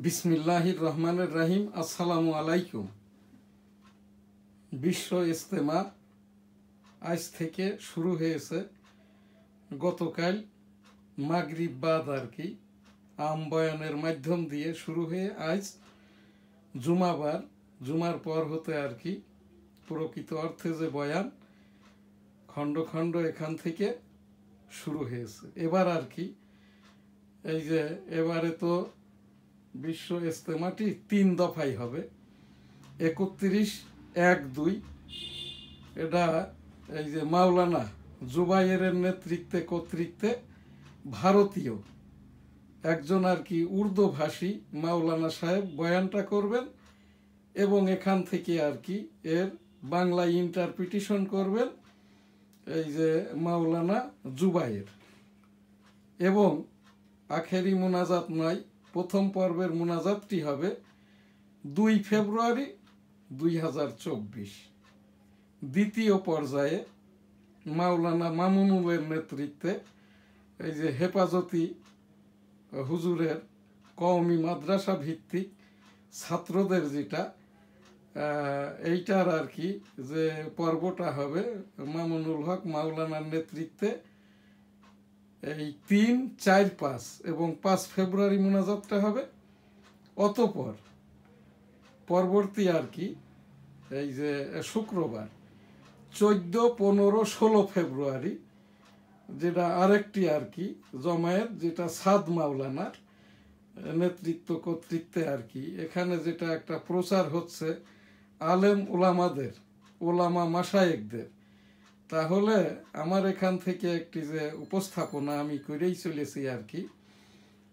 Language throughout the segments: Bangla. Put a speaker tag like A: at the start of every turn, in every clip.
A: বিসমিল্লাহির রহমানির রহিম। আসসালামু আলাইকুম। বিশ্ব ইজতেমা আজ থেকে শুরু হয়েছে। গতকাল মাগরিব বাদ আর কি আম বয়ানের মাধ্যম দিয়ে শুরু হয়ে আজ জুমাবার, জুমার পর হতে আর কি প্রকৃত অর্থে যে বয়ান খণ্ড খণ্ড এখান থেকে শুরু হয়েছে। এবার আর কি এই যে এবারে তো বিশ্ব ইজতেমাটি 3 দফায় হবে। 31-1-2 এটা এই যে মাওলানা জুবাইরের নেতৃত্বে কর্তৃত্বে ভারতীয় একজন আর কি উর্দুভাষী মাওলানা সাহেব বয়ানটা করবেন এবং এখান থেকে আর কি এর বাংলা ইন্টারপ্রিটেশন করবেন এই যে মাওলানা জুবাইর। এবং আখেরি মুনাজাত নয়, প্রথম পর্বের মুনাজাতটি হবে 2 ফেব্রুয়ারি 2024। দ্বিতীয় পর্যায়ে মাওলানা মামুনুলের নেতৃত্বে এই যে হেফাজতি হুজুরের কওমি মাদ্রাসা ভিত্তিক ছাত্রদের যেটা এইটার আর কি যে পর্বটা হবে মামুনুল হক মাওলানার নেতৃত্বে এই 3, 4, 5 এবং 5 ফেব্রুয়ারি মুনাজাতটা হবে। অতঃপর পরবর্তী আর কি এই যে শুক্রবার 14, 15, 16 ফেব্রুয়ারি যেটা আরেকটি আর কি জমায়েত, যেটা সাদ মাওলানার নেতৃত্ব কর্তৃত্বে আর কি এখানে যেটা একটা প্রচার হচ্ছে আলেম ওলামাদের, ওলামা মাশায়েখদের। তাহলে আমার এখান থেকে একটি যে উপস্থাপনা আমি করেই চলেছি আর কি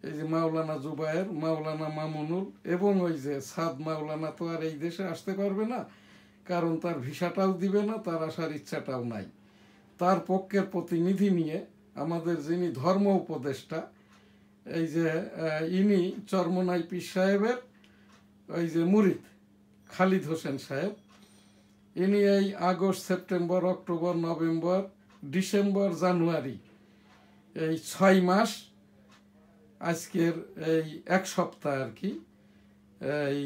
A: এই যে মাওলানা জুবায়ের, মাওলানা মামুনুল এবং ওই যে সাদ মাওলানা তো আর এই দেশে আসতে পারবে না, কারণ তার ভিসাটাও দিবে না, তার আসার ইচ্ছাটাও নাই। তার পক্ষের প্রতিনিধি নিয়ে আমাদের যিনি ধর্ম উপদেষ্টা এই যে ইনি চরমনাই পীর সাহেবের ওই যে মুরিদ খালিদ হোসেন সাহেব, ইনি এই August, September, October, November, December, January এই 6 মাস আজকের এই 1 সপ্তাহ আর কি এই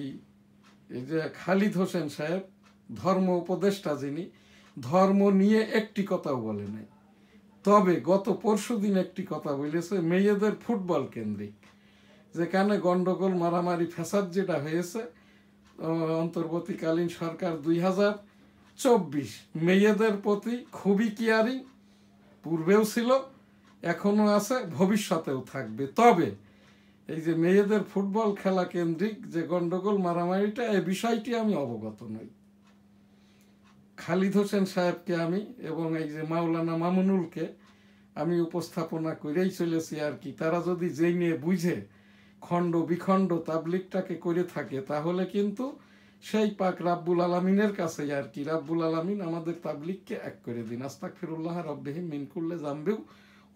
A: যে খালিদ হোসেন সাহেব ধর্ম উপদেষ্টা যিনি, ধর্ম নিয়ে একটি কথাও বলে নাই। তবে গত পরশুদিন একটি কথা বলেছে মেয়েদের ফুটবল কেন্দ্রিক, যেখানে গন্ডগোল মারামারি ফ্যাসাদ যেটা হয়েছে অন্তর্বর্তীকালীন সরকার 2024 মেয়েদের প্রতি খুবই কেয়ারিং, পূর্বেও ছিল, এখনো আছে, ভবিষ্যতেও থাকবে। তবে এই যে মেয়েদের ফুটবল খেলা কেন্দ্রিক যে গন্ডগোল মারামারিটা, এই বিষয়টি আমি অবগত নই। খালিদ হোসেন সাহেবকে আমি এবং এই যে মাওলানা মামুনুলকে আমি উপস্থাপনা করেই চলেছি আর কি। তারা যদি যেই নিয়ে বুঝে খণ্ড বিখণ্ড তাবলিগটাকে করে থাকে, তাহলে কিন্তু সেই পাক রাব্বুল আলামিনের কাছে আর কি রাব্বুল আলামিন আমাদের তাবলিগকে এক করে দিন। আস্তাগফিরুল্লাহ রাব্বিহিম মিন কুল্লি যামবিউ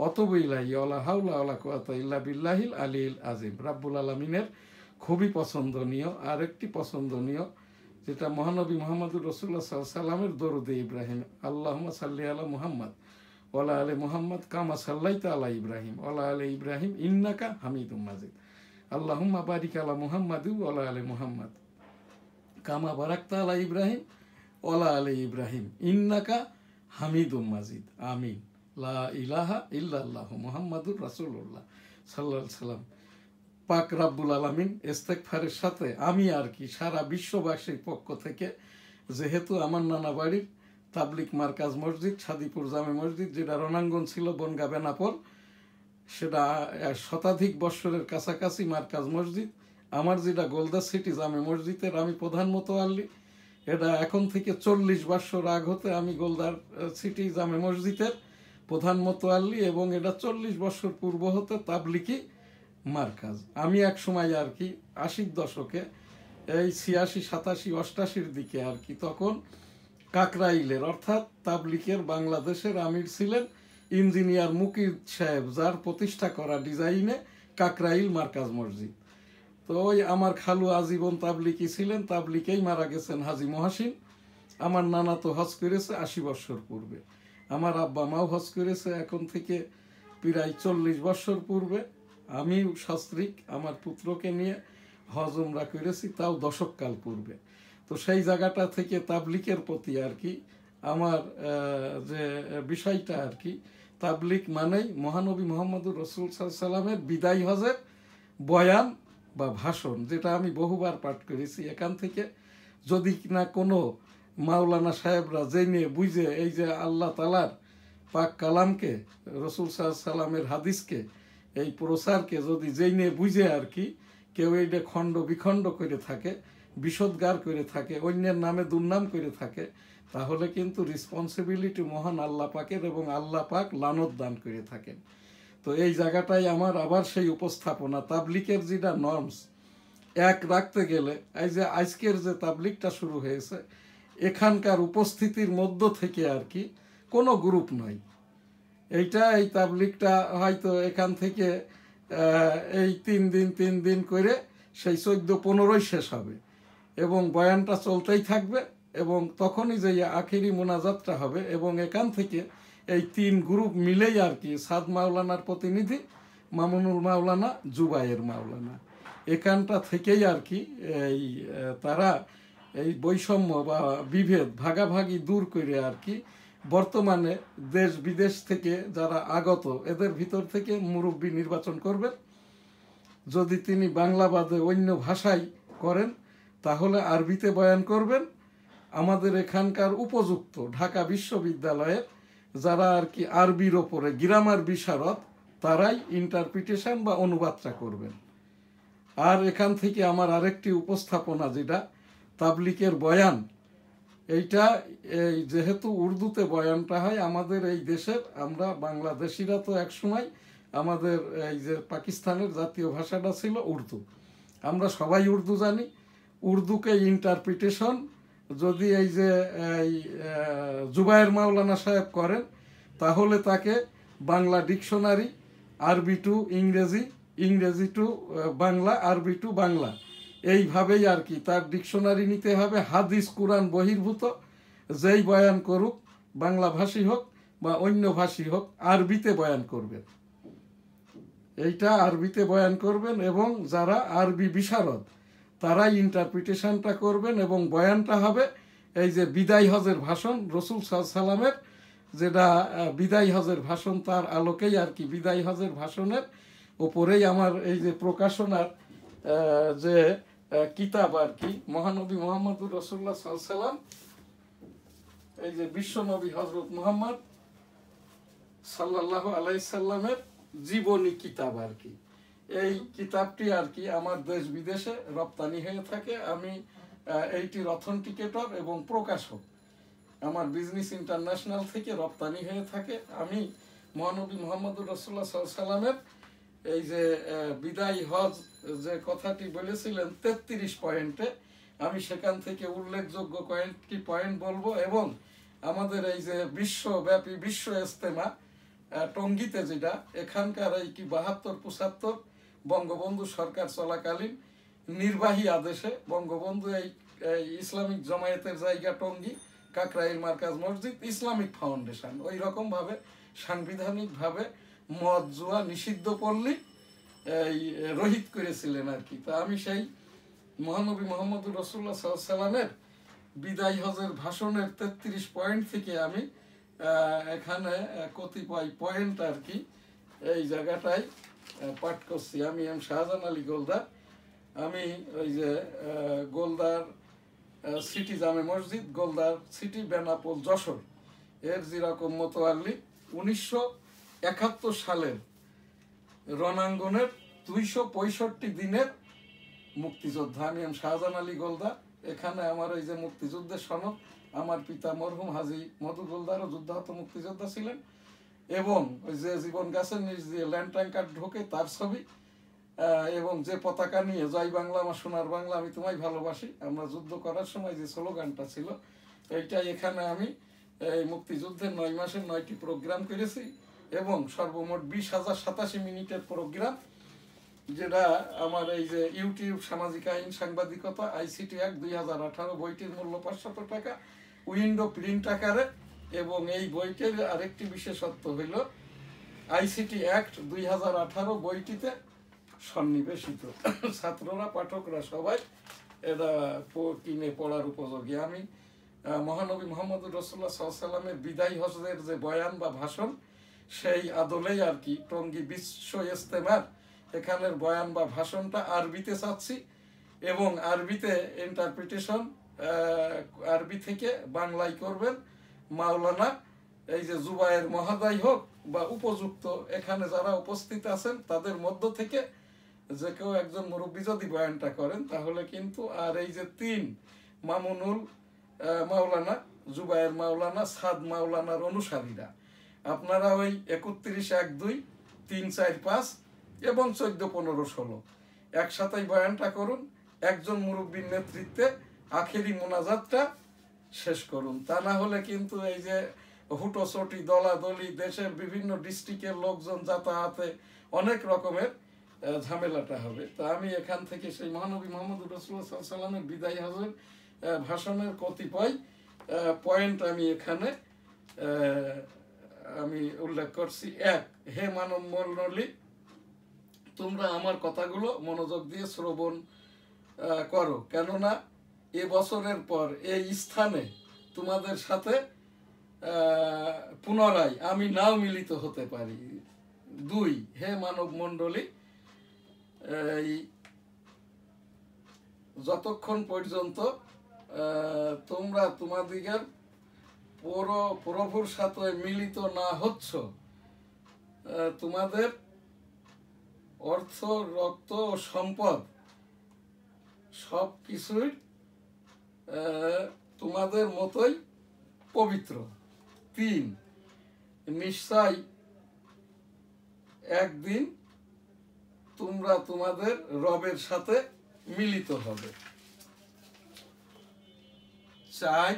A: অতুবু ইলাইহি ওয়ালা হাওলা ওয়ালা কুওয়াতা ইল্লা বিল্লাহিল আলিয়্যিল আযীম। রাব্বুল আলামিনের খুবই পছন্দনীয় আরেকটি পছন্দনীয় যেটা মহানবী মুহাম্মদুর রাসূলুল্লাহ সাল্লাল্লাহু আলাইহি ওয়াসাল্লামের দরুদে ইব্রাহিম, আল্লাহুম্মা সাল্লি আলা মুহাম্মদ ওয়ালা আলি মুহাম্মদ কামা সাল্লাইতা আলা ইব্রাহিম ওয়ালা আলি ইব্রাহিম ইন্নাকা হামিদুম মাজিদ। আল্লাহুম্মা বারিক আলা মুহাম্মাদ ওয়ালা আলি মুহাম্মদ কামা বারাকতা আলা ইব্রাহিম ওয়ালা আলি ইব্রাহিম ইন্নাকা হামিদুম মাজিদ। আমিন। লা ইলাহা ইল্লাল্লাহু মুহাম্মাদুর রাসূলুল্লাহ সাল্লাল্লাহু আলাইহি সাল্লাম। পাক রাব্বুল আলামিন ইস্তেগফারের সাথে আমি আর কি সারা বিশ্ববাসীর পক্ষ থেকে, যেহেতু আমার নানা বাড়ির তাবলিগ মার্কাজ মসজিদ সাদিপুর জামে মসজিদ, যেটা রণাঙ্গন ছিল বনগা বেনাপোল, সেটা শতাধিক বৎসরের কাছাকাছি মার্কাজ মসজিদ। আমার যেটা গোলদা সিটি জামে মসজিদের আমি প্রধান মোতোয়াল্লি, এটা এখন থেকে 40 বৎসর আগ হতে আমি গোলদার সিটি জামে মসজিদের প্রধান মোতোয়াল্লি এবং এটা 40 বৎসর পূর্ব হতে তাবলিগি মার্কাজ। আমি এক সময় আর কি 80-র দশকে এই 86, 87, 88-র দিকে আর কি তখন কাকরাইলের অর্থাৎ তাবলিগের বাংলাদেশের আমির ছিলেন ইঞ্জিনিয়ার মুকির সাহেব, যার প্রতিষ্ঠা করা ডিজাইনে কাকরাইল মার্কাজ মসজিদ। তো ওই আমার খালু আজীবন তাবলিগি ছিলেন, তাবলিগেই মারা গেছেন হাজি মহাসিন। আমার নানা তো হজ করেছে 80 বৎসর পূর্বে, আমার আব্বা মাও হজ করেছে এখন থেকে প্রায় 40 বৎসর পূর্বে। আমি সস্ত্রীক আমার পুত্রকে নিয়ে হজ উমরা করেছি, তাও দশককাল পূর্বে। তো সেই জায়গাটা থেকে তাবলিকের প্রতি আর কি আমার যে বিষয়টা আর কি, তাবলিক মানেই মহানবী মোহাম্মদুর রসুল সাল্লামের বিদায় হজের বয়ান বা ভাষণ, যেটা আমি বহুবার পাঠ করেছি। এখান থেকে যদি না কোনো মাওলানা সাহেবরা জেনে বুঝে এই যে আল্লাহ তালার পাক কালামকে, রসুল সাল্লামের হাদিসকে, এই প্রচারকে যদি জেনে বুঝে আর কি কেউ এইটা খণ্ড বিখণ্ড করে থাকে, বিষোদ্গার করে থাকে, অন্যের নামে দুর্নাম করে থাকে, তাহলে কিন্তু রেসপন্সিবিলিটি মহান আল্লাহ পাকের, এবং আল্লাহ পাক লানত দান করে থাকেন। তো এই জায়গাটাই আমার আবার সেই উপস্থাপনা, তাবলিকের যেটা নর্মস এক রাখতে গেলে, এই যে আজকের যে তাবলিকটা শুরু হয়েছে, এখানকার উপস্থিতির মধ্য থেকে আর কি কোনো গ্রুপ নয়। এই তাবলিকটা হয়তো এখান থেকে এই 3 দিন করে সেই 14-15 শেষ হবে, এবং বয়ানটা চলতেই থাকবে, এবং তখনই যে আখেরি মোনাজাতটা হবে, এবং এখান থেকে এই 3 গ্রুপ মিলেই আর কি সাদ মাওলানার প্রতিনিধি, মামুনুল মাওলানা, জুবায়ের মাওলানা, এখানটা থেকেই আর কি এই তারা এই বৈষম্য বা বিভেদ ভাগাভাগি দূর করে আর কি বর্তমানে দেশ বিদেশ থেকে যারা আগত এদের ভিতর থেকে মুরব্বী নির্বাচন করবেন। যদি তিনি বাংলা বাদে অন্য ভাষায় করেন তাহলে আরবিতে বয়ান করবেন। আমাদের এখানকার উপযুক্ত ঢাকা বিশ্ববিদ্যালয়ের যারা আর কি আরবির ওপরে গ্রামার বিশারদ, তারাই ইন্টারপ্রিটেশন বা অনুবাদটা করবেন। আর এখান থেকে আমার আরেকটি উপস্থাপনা, যেটা তাবলিকের বয়ান, এইটা এই যেহেতু উর্দুতে বয়ানটা হয় আমাদের এই দেশের, আমরা বাংলাদেশিরা তো একসময় আমাদের এই যে পাকিস্তানের জাতীয় ভাষাটা ছিল উর্দু, আমরা সবাই উর্দু জানি। উর্দুকে ইন্টারপ্রিটেশন যদি এই যে এই জুবায়ের মাওলানা সাহেব করেন, তাহলে তাকে বাংলা ডিকশনারি, আরবি টু ইংরেজি, ইংরেজি টু বাংলা, আরবি টু বাংলা, এইভাবেই আর কি তার ডিকশনারি নিতে হবে। হাদিস কুরআন বহির্ভূত যেই বয়ান করুক, বাংলা ভাষী হোক বা অন্য ভাষী হোক, আরবিতে বয়ান করবেন। এইটা আরবিতে বয়ান করবেন, এবং যারা আরবি বিশারদ তারাই ইন্টারপ্রিটেশনটা করবেন, এবং বয়ানটা হবে এই যে বিদায় হজের ভাষণ, রসুল সাল্লামের যেটা বিদায় হজের ভাষণ, তার আলোকেই আর কি বিদায় হজের ভাষণের ওপরেই আমার এই যে প্রকাশনার যে কিতাব আর কি, মহানবী মোহাম্মদুর রসুল্লাহ সাল্লাম, এই যে বিশ্বনবী হজরত মুহাম্মদ সাল্লাল্লাহু আলাইহি সাল্লামের জীবনী কিতাব আর কি। এই কিতাবটি আর কি আমার দেশ বিদেশে রপ্তানি হয়ে থাকে। আমি এইটির অথেন্টিকেটর এবং প্রকাশক, আমার বিজনেস ইন্টারন্যাশনাল থেকে রপ্তানি হয়ে থাকে। আমি মহানবী মোহাম্মদুর রসুল্লাহ সাল্লামের এই যে বিদায় হজ যে কথাটি বলেছিলেন 33 পয়েন্টে, আমি সেখান থেকে উল্লেখযোগ্য কয়েকটি পয়েন্ট বলবো, এবং আমাদের এই যে বিশ্বব্যাপী বিশ্ব ইজতেমা টঙ্গীতে যেটা, এখানকার এই কি 72-75 বঙ্গবন্ধু সরকার চলাকালীন নির্বাহী আদেশে বঙ্গবন্ধু এই ইসলামিক জমায়েতের জায়গা টঙ্গী, কাকরাইল মার্কাজ মসজিদ, ইসলামিক ফাউন্ডেশন ওই রকমভাবে সাংবিধানিকভাবে মদ জুয়া নিষিদ্ধ পল্লী এই রহিত করেছিলেন আর কি। তা আমি সেই মহানবী মোহাম্মদুর রসুল্লাহ সাল্লামের বিদায় হজের ভাষণের 33 পয়েন্ট থেকে আমি এখানে কতিপয় পয়েন্ট আর কি এই জায়গাটায় পাঠ করছি। আমি এম শাহজাহান আলী গোলদার, আমি ওই যে গোলদার সিটি জামে মসজিদ, গোলদার সিটি, বেনাপোল, যশোর এর যেরকম মোতোয়াল্লি 1971 সালের রণাঙ্গনের 265 দিনের মুক্তিযোদ্ধা। আমি এম শাহজাহান আলী গোলদার। এখানে আমার ওই যে মুক্তিযুদ্ধের সনদ, আমার পিতা মরহুম হাজী মধু গোলদারও যুদ্ধাহত মুক্তিযোদ্ধা ছিলেন, এবং ওই যে জীবন গাছের নিচ দিয়ে ল্যান্ড ট্যাঙ্কার ঢোকে তার ছবি, এবং যে পতাকা নিয়ে জয় বাংলা আমার সোনার বাংলা আমি তোমায় ভালোবাসি, আমরা যুদ্ধ করার সময় যে স্লোগানটা ছিল, এইটা এখানে আমি এই মুক্তিযুদ্ধের 9 মাসের 9টি প্রোগ্রাম করেছি, এবং সর্বমোট 20,087 মিনিটের প্রোগ্রাম, যেটা আমার এই যে ইউটিউব সামাজিক আইন সাংবাদিকতা ICT অ্যাক্ট 2018 বইটির মূল্য 500 টাকা, উইন্ডো প্রিন্ট আকারে। এবং এই বইটির আরেকটি বিশেষত্ব হইল ICT অ্যাক্ট 2018 বইটিতে সন্নিবেশিত। ছাত্ররা পাঠকরা সবাই এটা কিনে পড়ার উপযোগী। আমি মহানবী মোহাম্মদুর রাসূলুল্লাহ সাল্লাল্লাহু আলাইহি ওয়াসাল্লামের বিদায় হজের যে বয়ান বা ভাষণ, সেই আদলেই আর কি টঙ্গী বিশ্ব ইজতেমার এখানের বয়ান বা ভাষণটা আরবিতে চাচ্ছি, এবং আরবিতে ইন্টারপ্রিটেশন আরবি থেকে বাংলায় করবেন মাওলানা এই যে জুবায়ের মহোদয় হোক বা উপযুক্ত এখানে যারা উপস্থিত আছেন তাদের মধ্য থেকে যে কেউ একজন মুরব্বী যদি বয়ানটা করেন তাহলে কিন্তু, আর এই যে 3 মামুনুল মাওলানা, জুবায়ের মাওলানা, সাদ মাওলানার অনুসারীরা, আপনারা ওই 31, 1, 2, 3, 4, 5 এবং 14, 15, 16 একসাথেই বয়ানটা করুন। একজন মুরব্বীর নেতৃত্বে আখেরি মোনাজাতটা শেষ করুন। তা না হলে কিন্তু এই যে হুটোচটি দলাদলি, দেশের বিভিন্ন ডিস্ট্রিক্টের লোকজন যাতায়াতে অনেক রকমের ঝামেলাটা হবে। তা আমি এখান থেকে সেই মহানবী মোহাম্মদুর রাসূলুল্লাহ সাল্লাল্লাহু আলাইহি ওয়াসাল্লামের বিদায় হজের ভাষণের কতিপয় পয়েন্ট আমি এখানে আমি উল্লেখ করছি। 1, হে মানব মণ্ডলী, তোমরা আমার কথাগুলো মনোযোগ দিয়ে শ্রবণ করো, কেননা এ বছরের পর এই স্থানে তোমাদের সাথে পুনরায় আমি নাও মিলিত হতে পারি। 2, হে মানব মণ্ডলী, এই যতক্ষণ পর্যন্ত তোমরা তোমাদিগের প্রভুর সাথে মিলিত না হচ্ছ, তোমাদের অর্থ, রক্ত ও সম্পদ সব কিছুই তোমাদের মতোই পবিত্র। 3, নিশ্চয় একদিন তোমরা তোমাদের রবের সাথে মিলিত হবে। 4,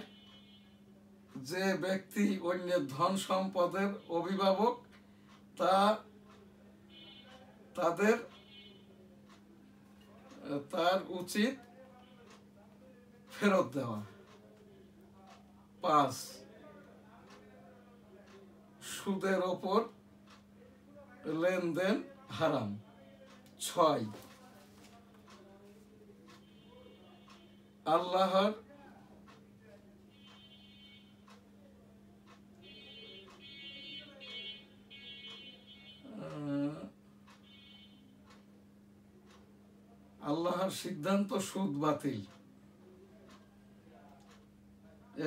A: যে ব্যক্তি অন্যের ধন সম্পদের অভিভাবক তার উচিত ফেরত দেওয়া। 5, সুদের ওপর লেনদেন হারাম। 6, আল্লাহর সিদ্ধান্ত সুদ বাতিল,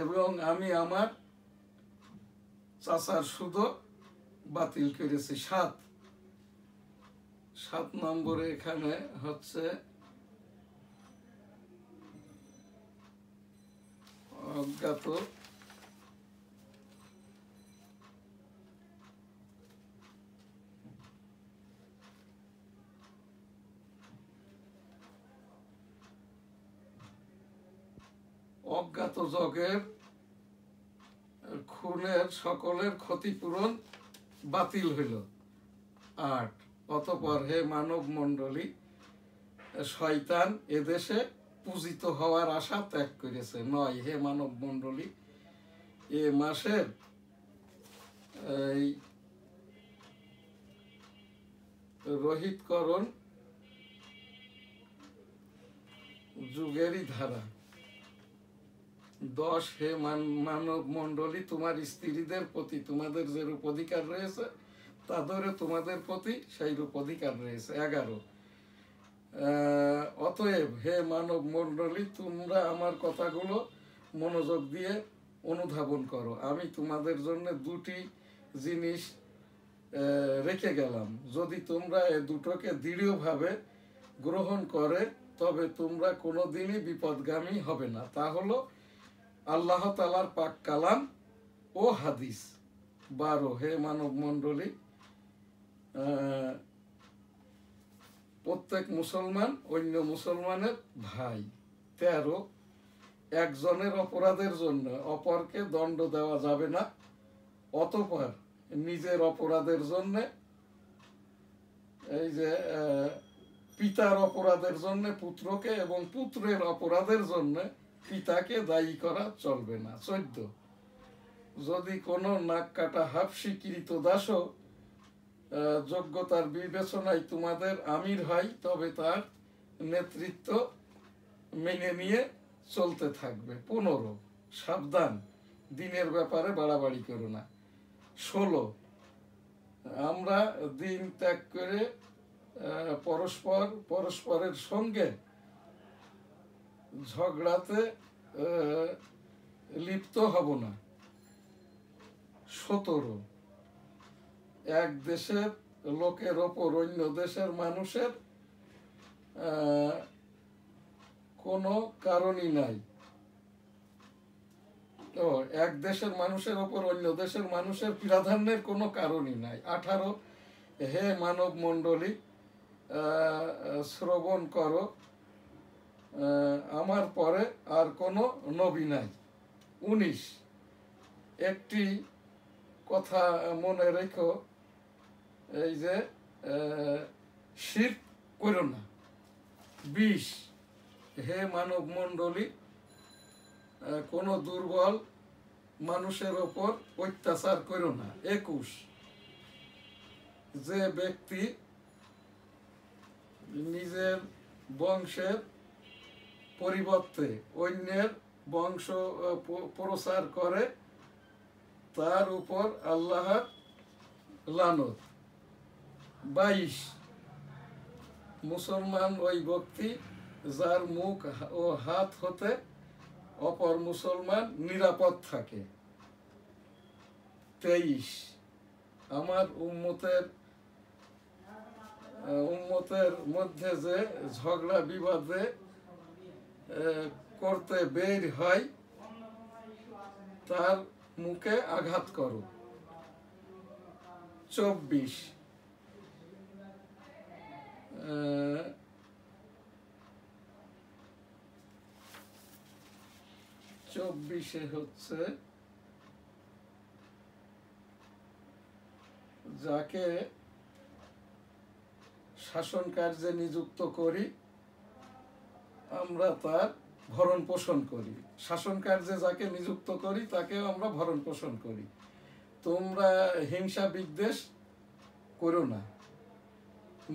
A: এবং আমি আমার চাচার সুদও বাতিল করেছি। 7 নম্বরে এখানে হচ্ছে অজ্ঞাত জগের খুনের সকলের ক্ষতিপূরণ বাতিল হইল। 8, অতঃপর হে মানব মণ্ডলী, শয়তান এদেশে পূজিত হওয়ার আশা ত্যাগ করেছে। 9, হে মানব মণ্ডলী, এ মাসের এই রোহিতকরণ যুগেরই ধারা। 10, হে মানব মণ্ডলী, তোমার স্ত্রীদের প্রতি তোমাদের যেরূপ অধিকার রয়েছে তাদেরও তোমাদের প্রতি সেইরূপ অধিকার রয়েছে। 11, অতএব হে মানব মণ্ডলী, তোমরা আমার কথাগুলো মনোযোগ দিয়ে অনুধাবন করো। আমি তোমাদের জন্য 2টি জিনিস রেখে গেলাম, যদি তোমরা এ দুটোকে দৃঢ়ভাবে গ্রহণ করে তবে তোমরা কোনোদিনই বিপদগামী হবে না। তা হলো আল্লাহ তাআলার পাক কালাম ও হাদিস। 12, হে মানব মণ্ডলী, প্রত্যেক মুসলমান অন্য মুসলমানের ভাই। 13, একজনের অপরাধের জন্য অপরকে দণ্ড দেওয়া যাবে না, অতঃপর নিজের অপরাধের জন্য এই যে পিতার অপরাধের জন্য পুত্রকে এবং পুত্রের অপরাধের জন্য পিতাকে দায়ী করা চলবে না। 14, যদি কোনো নাক কাটা হাফসি কৃত দাসও যোগ্যতার বিবেচনায় তোমাদের আমির হয়, তবে তার নেতৃত্ব মেনে নিয়ে চলতে থাকবে। 15 সাবধান, দিনের ব্যাপারে বাড়াবাড়ি করো না। 16 আমরা দিন ত্যাগ করে পরস্পরের সঙ্গে ঝগড়াতে লিপ্ত হব না। 17 এক দেশের লোকের ওপর অন্য দেশের মানুষের কোনো কারণই নাই। এক দেশের মানুষের ওপর অন্য দেশের মানুষের প্রাধান্যের কোনো কারণই নাই। 18 হে মানব মণ্ডলী, শ্রবণ করো, আমার পরে আর কোনো নবী নাই। 19 একটি কথা মনে রেখো, এই যে শিরক করো না। 20 হে মানব মণ্ডলী, কোনো দুর্বল মানুষের ওপর অত্যাচার করো না। 21 যে ব্যক্তি নিজের বংশের পরিবর্তে অন্যের বংশ প্রচার করে, তার উপর আল্লাহর লানত। 22 মুসলমান ওই ব্যক্তি যার মুখ ও হাত হতে অপর মুসলমান নিরাপদ থাকে। 23 আমার উম্মতের মধ্যে যে ঝগড়া বিবাদে করতে বের হয়, তার মুখে আঘাত করো। 24 হচ্ছে যাকে শাসন কার্যে নিযুক্ত করি আমরা তার ভরণ পোষণ করি। শাসন কার্যে যাকে নিযুক্ত করি তাকেও আমরা ভরণ পোষণ করি। তোমরা হিংসা বিদ্বেষ করো না।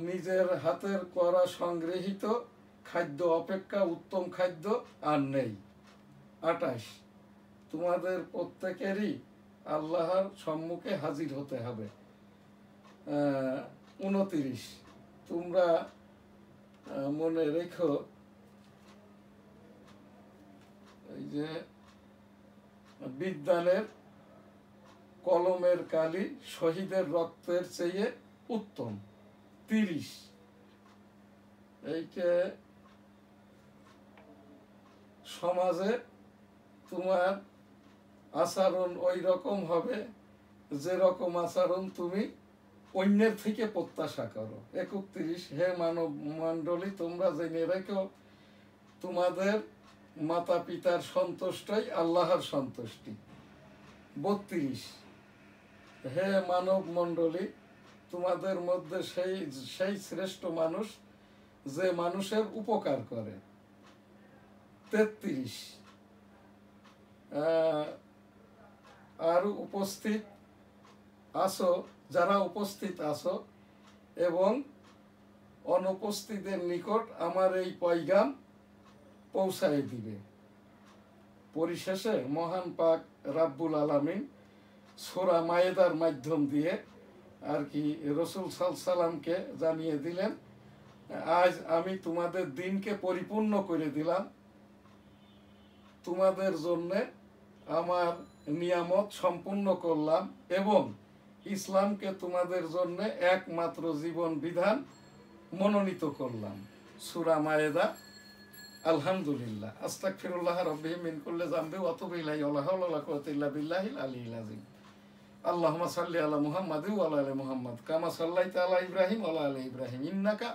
A: নিজের হাতের করা সংগৃহীত খাদ্য অপেক্ষা উত্তম খাদ্য আর নেই। 28 তোমাদের প্রত্যেকেরই আল্লাহর সম্মুখে হাজির হতে হবে। 29 তোমরা মনে রেখো, এই যে বিদ্যানের কলমের কালি শহীদের রক্তের চেয়ে উত্তম। 30 এইকে সমাজে তোমার আচরণ ওই রকম হবে যেরকম আচরণ তুমি অন্যের থেকে প্রত্যাশা করো। 31 হে মানব মণ্ডলী, তোমরা জেনে রেখো তোমাদের মাতা পিতার সন্তুষ্টই আল্লাহর সন্তুষ্টি। 32 হে মানব মণ্ডলী, তোমাদের মধ্যে সেই শ্রেষ্ঠ মানুষ যে মানুষের উপকার করে। 33 আর যারা উপস্থিত আছো এবং অনুপস্থিতের নিকট আমার এই পয়গাম পৌঁছায় দিবে। পরিশেষে মহান পাক রাব্বুল আলামিন সূরা মায়েদার মাধ্যম দিয়ে আর কি রাসূল সাল্লাল্লাহু আলাইহি সাল্লামকে জানিয়ে দিলেন, আজ আমি তোমাদের দিনকে পরিপূর্ণ করে দিলাম, তোমাদের জন্য আমার নিয়ামত সম্পূর্ণ করলাম এবং ইসলামকে তোমাদের জন্য একমাত্র জীবন বিধান মনোনীত করলাম। সূরা মায়েদা। আলহামদুলিল্লাহ, আস্তাগফিরুল্লাহ রাব্বি মিন কুল্লি যামবি ওয়া আতুবু ইলাইহি ওয়া লা হাওলা ওয়া লা কুওয়াতা ইল্লা বিল্লাহিল আলিয়্যিল আযীম। আল্লাহুম্মা সাল্লি আলা মুহাম্মাদিন ওয়া আলা আলি মুহাম্মাদ কামা সাল্লাইতা আলা ইব্রাহিম ওয়া আলা আলি ইব্রাহিম ইন্নাকা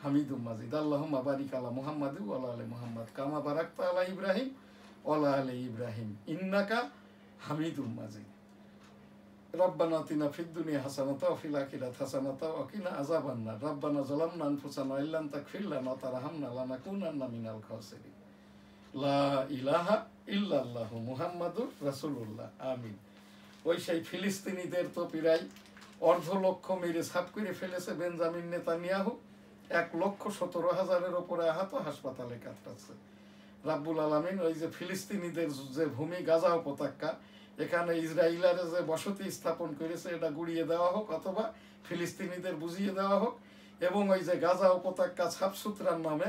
A: হামিদুম মাজিদ। আল্লাহুম্মা বারিক আলা মুহাম্মাদিন ওয়া আলা আলি মুহাম্মাদ কামা বারাকতা আলা ইব্রাহিম ওয়া আলা আলি ইব্রাহিম ইন্নাকা হামিদুম মাজিদ। রব্বানা আতিনা ফিদ দুনিয়া হাসানাতাও ওয়া ফিল আখিরাতি হাসানাতাও ওয়া কিনা আযাবান নার। রব্বানা যালামনা আনফুসানা ওয়া ইল্লাম তাগফির লানা ওয়া তারহামনা লানাকুনান্না মিনাল খাসিরিন। লা ইলাহা ইল্লাল্লাহু মুহাম্মাদুর রাসূলুল্লাহ। আমিন। ওই সেই ফিলিস্তিনিদের তো প্রায় লক্ষ মেরে ছাপ করে ফেলেছে বেঞ্জামিন নেতানিয়াহু। 1,17,000-এর ওপরে আহত, হাসপাতালে কাতরাচ্ছে। রাব্বুল আলামিন ওই যে ফিলিস্তিনিদের যে ভূমি গাজা উপত্যকা, এখানে ইসরায়েলারে যে বসতি স্থাপন করেছে এটা গুড়িয়ে দেওয়া হোক, অথবা ফিলিস্তিনিদের বুঝিয়ে দেওয়া হোক। এবং ওই যে গাজা উপত্যকা ছাপসুতরার নামে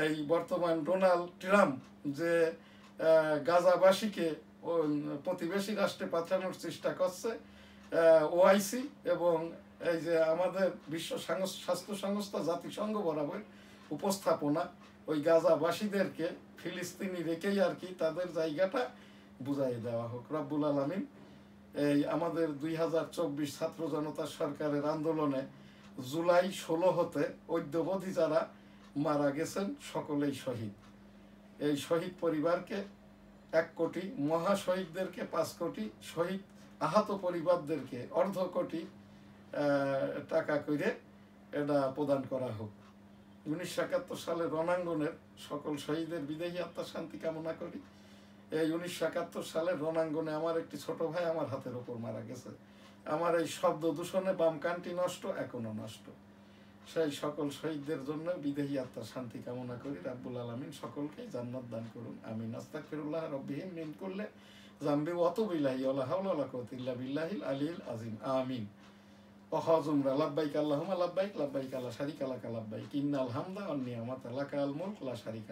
A: এই বর্তমান ডোনাল্ড ট্রাম্প যে গাজাবাসীকে প্রতিবেশী রাষ্ট্রে পাঠানোর চেষ্টা করছে, ওআইসি এবং এই যে আমাদের বিশ্ব স্বাস্থ্য সংস্থা, জাতিসংঘ বরাবর উপস্থাপনা, ওই গাজাবাসীদেরকে ফিলিস্তিনি রেখেই আর কি তাদের জায়গাটা বুঝাই দেওয়া হোক। রব্বুল আলামিন এই আমাদের 2024 ছাত্র জনতা সরকারের আন্দোলনে জুলাই 16 হতে অদ্যাবধি যারা মারা গেছেন সকলেই শহীদ। এই শহীদ পরিবারকে 1 কোটি, মহাশহীদদেরকে 5 কোটি, শহীদ আহত পরিবারদেরকে 1/2 কোটি টাকা করে এটা প্রদান করা হোক। 1971 সালের রণাঙ্গনের সকল শহীদের বিদেহী আত্মার শান্তি কামনা করি। এই 1971 সালের রণাঙ্গনে আমার একটি ছোট ভাই আমার হাতের ওপর মারা গেছে। আমার এই শব্দ দূষণে বাম কানটি নষ্ট, এখনো নষ্ট। সেই সকল শহীদদের জন্য বিদেহী আত্মার শান্তি কামনা করি। রাব্বুল আলামিন সকলকে জান্নাত দান করুন, আমিন। আস্তাগফিরুল্লাহ রাব্বিহিম মিন কুল্লি যামবি ওয়া আতুবু ইলাইহি ওয়া লা হাওলা ওয়া লা কুওয়াতা ইল্লা বিল্লাহিল আলিয়্যিল আযীম, আমিন। ওয়াহজ উমরা, লাব্বাইক আল্লাহুম্মা লাব্বাইক, লাব্বাইক লা শারীকা লাকা লাব্বাইক, ইন্নাল হামদা ওয়ান নি'মাতা লাকাল মুলক লা শারীকা